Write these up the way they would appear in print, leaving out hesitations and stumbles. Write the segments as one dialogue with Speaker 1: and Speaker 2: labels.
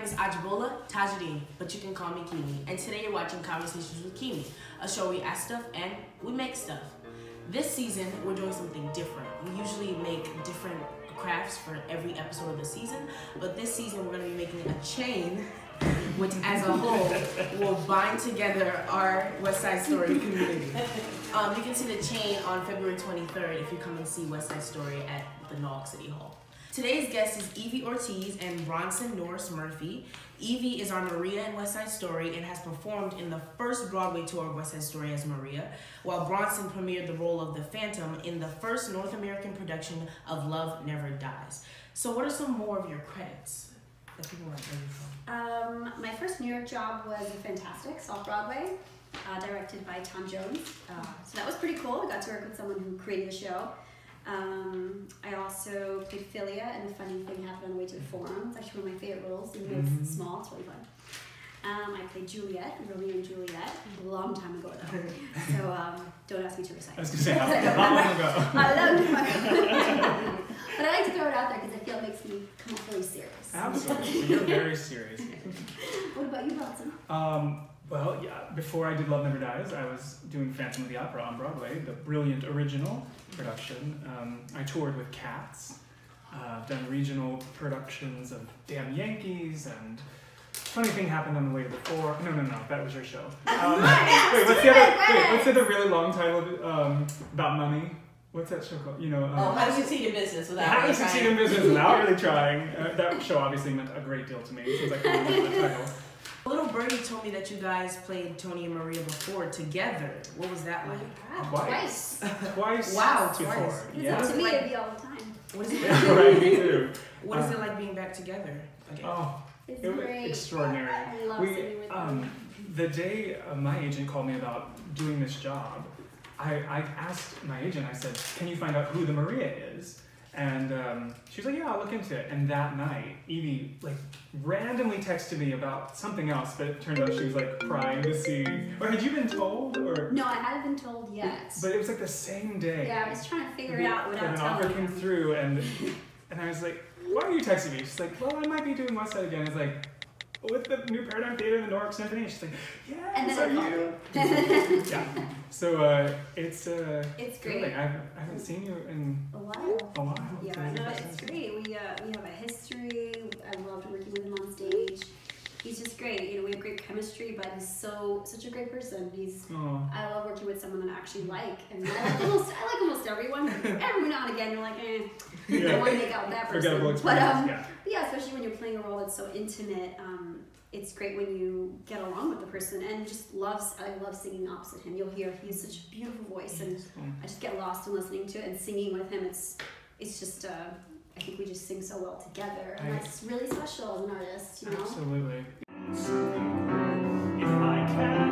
Speaker 1: is Ajibola Tajudeen, but you can call me Keeme. And today you're watching Conversations with Keeme, a show where we ask stuff and we make stuff. This season, we're doing something different. We usually make different crafts for every episode of the season, but this season we're going to be making a chain, which as a whole will bind together our West Side Story community. You can see the chain on February 23rd if you come and see West Side Story at the Nog City Hall. Today's guest is Evie Ortiz and Bronson Norris Murphy. Evie is our Maria in West Side Story and has performed in the first Broadway tour of West Side Story as Maria, while Bronson premiered the role of the Phantom in the first North American production of Love Never Dies. So what are some more of your credits that people might know you from?
Speaker 2: My first New York job was Fantastic off Broadway, directed by Tom Jones. So that was pretty cool. I got to work with someone who created the show. I also played Philia, and a funny thing happened on the way to the Forum. It's actually one of my favorite roles, even though it's small, it's really fun. I played Juliet, Romeo and Juliet, a long time ago though. So don't ask me to recite.
Speaker 3: I was going to say, how long ago?
Speaker 2: A long time ago. But I like to throw it out there because I feel it makes me come off really serious.
Speaker 3: Absolutely, you're very serious.
Speaker 2: What about you, Bronson?
Speaker 3: Well, yeah, before I did Love Never Dies, I was doing Phantom of the Opera on Broadway, the brilliant original production. I toured with Cats. I've done regional productions of Damn Yankees, and funny thing happened on the way to the Forum. No, that was your show. Wait, what's the other really long title about money? What's that show called? You know.
Speaker 1: How to Succeed in Business Without
Speaker 3: How
Speaker 1: Really
Speaker 3: to Succeed in Business Without Really Trying. That show obviously meant a great deal to me since I couldn't remember the title.
Speaker 1: Little Birdie told me that you guys played Tony and Maria before together. What was that like?
Speaker 2: Twice.
Speaker 1: Wow,
Speaker 3: before.
Speaker 1: twice.
Speaker 3: Yeah.
Speaker 2: To me, it'd be all the time.
Speaker 1: What is it?
Speaker 3: Yeah, right, me too.
Speaker 1: What is it like being back together again?
Speaker 3: Oh,
Speaker 2: It's
Speaker 3: it was
Speaker 2: great.
Speaker 3: extraordinary.
Speaker 2: I love sitting with them.
Speaker 3: The day my agent called me about doing this job, I asked my agent, I said, can you find out who the Maria is? And she was like, yeah, I'll look into it. And that night, Evie randomly texted me about something else, but it turned out she was crying to see. Or had you been told? Or
Speaker 2: No, I hadn't been told yet.
Speaker 3: But it was the same day.
Speaker 2: Yeah, I was trying to figure it out without
Speaker 3: an
Speaker 2: telling
Speaker 3: offer came
Speaker 2: him.
Speaker 3: through, and I was like, why are you texting me? She's like, well, I might be doing West Side again. It's like, with the new Paradigm Theater and the Newark Symphony. And she's like, yes,
Speaker 2: And then
Speaker 3: are you? Yeah. So it's
Speaker 2: It's great.
Speaker 3: thrilling. I haven't seen you in
Speaker 2: A while.
Speaker 3: a while.
Speaker 2: Yeah, no, it's great. We have a history. I loved working with him on stage. He's just great. You know, we have great chemistry, but he's such a great person. I love working with someone that I actually like, and I like almost everyone. Every now and again, you're like, I don't want to make out with that person.
Speaker 3: Forgettable experience.
Speaker 2: But yeah, especially when you're playing a role that's so intimate. It's great when you get along with the person, and I love singing opposite him. You'll hear he's such a beautiful voice, and I just get lost in listening to it and singing with him. It's just I think we just sing so well together, and that's really special as an artist, you know?
Speaker 3: Absolutely. If I can,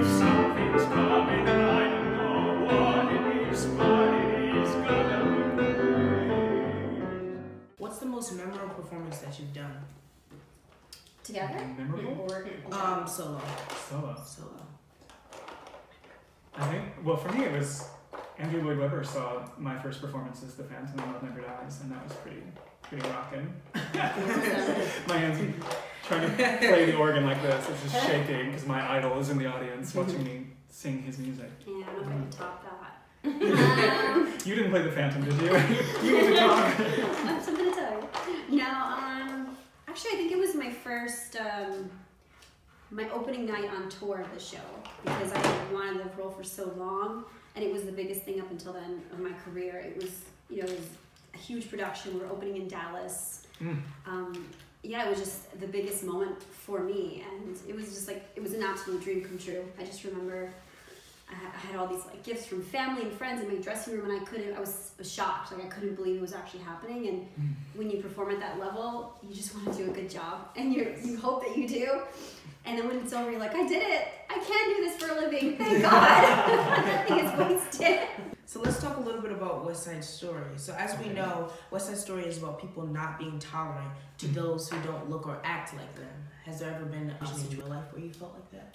Speaker 3: something's coming, I don't know what it is, but it is gonna be.
Speaker 1: What's the most memorable performance that you've done?
Speaker 2: Together?
Speaker 3: Memorable?
Speaker 2: Or
Speaker 1: Solo.
Speaker 3: I think, well, for me it was Andrew Lloyd Webber saw my first performance as the Phantom in Love Never Dies, and that was pretty rocking. My hands trying to play the organ like this, it's just shaking because my idol is in the audience watching me sing his music.
Speaker 2: Yeah, I'm not going to top that.
Speaker 3: You didn't play the Phantom, did you? You need to talk.
Speaker 2: I have something to tell you. No, actually I think it was my first, my opening night on tour of the show, because I wanted the role for so long, and it was the biggest thing up until then of my career. It was, it was a huge production. We're opening in Dallas. Yeah, it was just the biggest moment for me, and it was just it was an absolute dream come true. I just remember I had all these gifts from family and friends in my dressing room, and I was shocked. I couldn't believe it was actually happening. And when you perform at that level, you just want to do a good job, and you hope that you do. And then when it's over, you're like, I did it! I can do this for a living, thank God! Nothing is wasted.
Speaker 1: So let's talk a little bit about West Side Story. So as we know, West Side Story is about people not being tolerant to those who don't look or act like them. Has there ever been a situation in your life where you felt like that?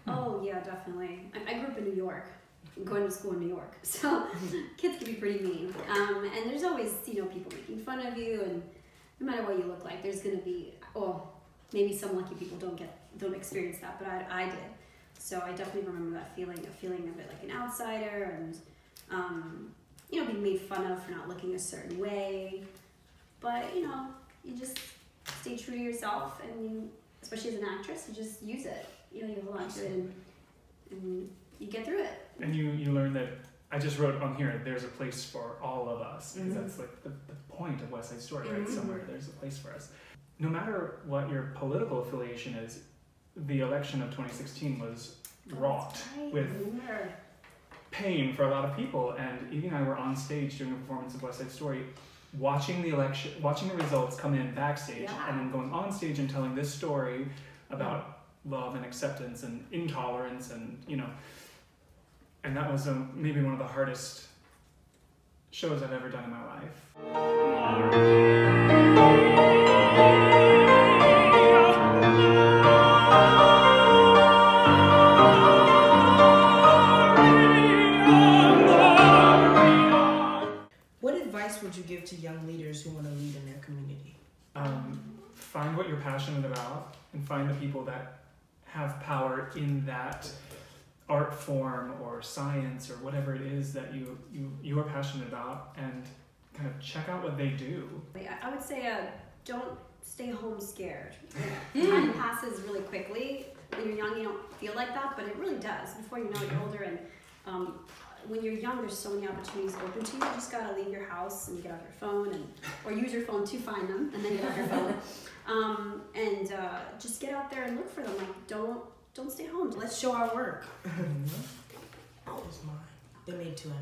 Speaker 2: Oh yeah, definitely. I grew up in New York, going to school in New York, so kids can be pretty mean. And there's always, people making fun of you, and no matter what you look like, there's gonna be, well, maybe some lucky people don't experience that, but I did. So I definitely remember that feeling of it like an outsider, and you know, being made fun of for not looking a certain way. But you know, you just stay true to yourself, and you, especially as an actress, you just use it. You know, you hold on to it, and you get through it.
Speaker 3: And you learn that, I just wrote on here, there's a place for all of us, because that's like the point of West Side Story, right? Somewhere there's a place for us. No matter what your political affiliation is, the election of 2016 was wrought with pain for a lot of people, and Evie and I were on stage doing a performance of West Side Story, watching the election, watching the results come in backstage, and then going on stage and telling this story about love and acceptance and intolerance, and you know, and that was maybe one of the hardest shows I've ever done in my life.
Speaker 1: Would you give to young leaders who want to lead in their community?
Speaker 3: Find what you're passionate about, and find the people that have power in that art form or science or whatever it is that you are passionate about, and kind of check out what they do.
Speaker 2: I would say don't stay home scared. Time passes really quickly. When you're young, you don't feel like that, but it really does. Before you know it, you're older, and when you're young, there's so many opportunities open to you. You just gotta leave your house and get off your phone, or use your phone to find them, and then get off your phone. And just get out there and look for them. Like, don't stay home.
Speaker 1: Let's show our work. Oh, it's mine. They made two, I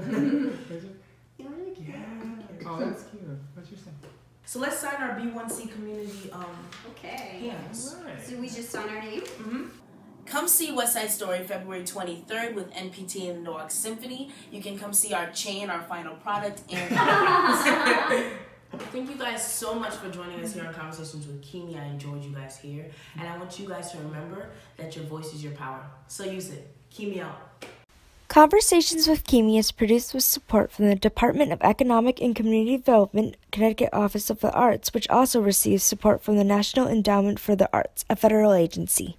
Speaker 1: made one.
Speaker 3: Is it?
Speaker 2: You know, really cute.
Speaker 3: Yeah. Oh, that's cute. What's your thing?
Speaker 1: So let's sign our B1C community hands.
Speaker 3: Right.
Speaker 2: So we just sign our name?
Speaker 1: Come see West Side Story February 23rd with NPT and the Newark Symphony. You can come see our chain, our final product, and thank you guys so much for joining us here on Conversations with Keeme. I enjoyed you guys here, and I want you guys to remember that your voice is your power. So use it. Keeme out.
Speaker 4: Conversations with Keeme is produced with support from the Department of Economic and Community Development, Connecticut Office of the Arts, which also receives support from the National Endowment for the Arts, a federal agency.